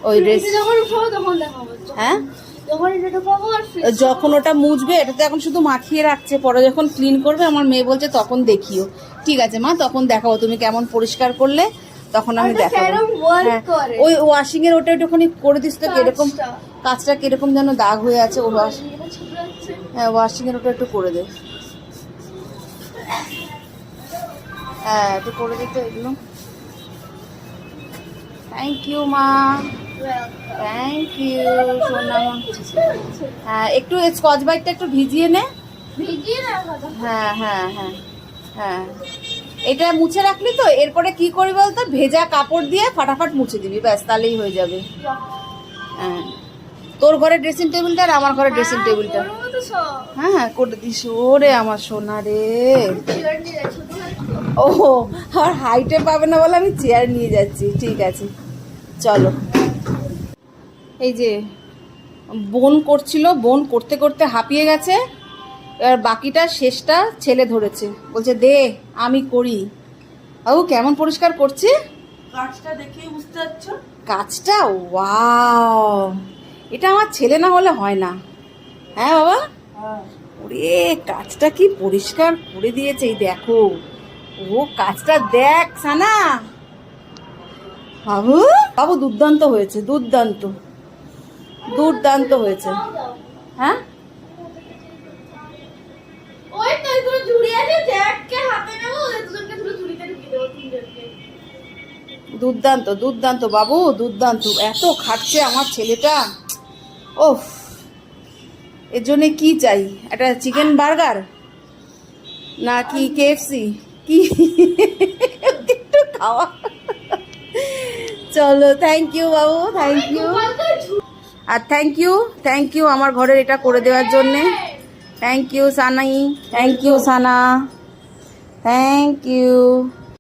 ওই ড্রেস হ্যাঁ যখন ওটা মুছবে, এটা তো এখন শুধু মাখিয়ে রাখছে, পরে যখন ক্লিন করবে আমার মেয়ে বলছে তখন দেখিও। ঠিক আছে মা, তখন দেখাবো তুমি কেমন পরিষ্কার করলে, তখন আমি দেখাবো। হ্যাঁ ওই ওয়াশিং এর ওটা একটুখানি করে দিস তো, কিরকম কাঁচটা কিরকম যেন দাগ হয়ে আছে। ও হ্যাঁ ওয়াশিং এর ওটা একটু করে দে। হ্যাঁ একটু করে দিতে এগুলো। থ্যাংক ইউ মা, থ্যাংক ইউ সোনা। হ্যাঁ একটু স্কচ ব্রাইটটা একটু ভিজিয়ে নে। হ্যাঁ হ্যাঁ হ্যাঁ হ্যাঁ এটা মুছে রাখলি তো, এরপরে কি করবি বলতো, ভেজা কাপড় দিয়ে ফাটাফাট মুছে দিবি, ব্যাস তাহলেই হয়ে যাবে। হ্যাঁ তোর ঘরে ড্রেসিং টেবিলটা আর আমার ঘরে ড্রেসিং টেবিলটা হ্যাঁ হ্যাঁ করে দিস। ওরে আমার সোনা রে, ও আর হাইটে পাবে না বলে আমি চেয়ার নিয়ে যাচ্ছি। ঠিক আছে চলো। এই যে বোন করছিল, বোন করতে করতে হাঁপিয়ে গেছে, এবার বাকিটা শেষটা ছেলে ধরেছে, বলছে দে আমি করি। ও কেমন পরিষ্কার করছে, কাজটা দেখেই বুঝতে পারছো। কাজটা ওয়াও, এটা আমার ছেলে না হলে হয় না। হ্যাঁ বাবা, ওরে কাজটা কি পরিষ্কার করে দিয়েছে, এই দেখো। ও কাজটা দেখ সানা, বাবু বাবু দুর্দান্ত হয়েছে, দুর্দান্ত দুর্দান্ত হয়েছে। হ্যাঁ দুর্দান্ত দুর্দান্ত বাবু দুর্দান্ত, এত খাটছে আমার ছেলেটা। ওফ, এর জন্যে কি চাই, একটা চিকেন বার্গার নাকি কেএফসি কি একটু খাওয়া। চলো থ্যাংক ইউ বাবু, থ্যাংক ইউ। আর থ্যাংক ইউ আমার ঘরের এটা করে দেওয়ার জন্যে। Thank you Sanai, thank you Sana, thank you.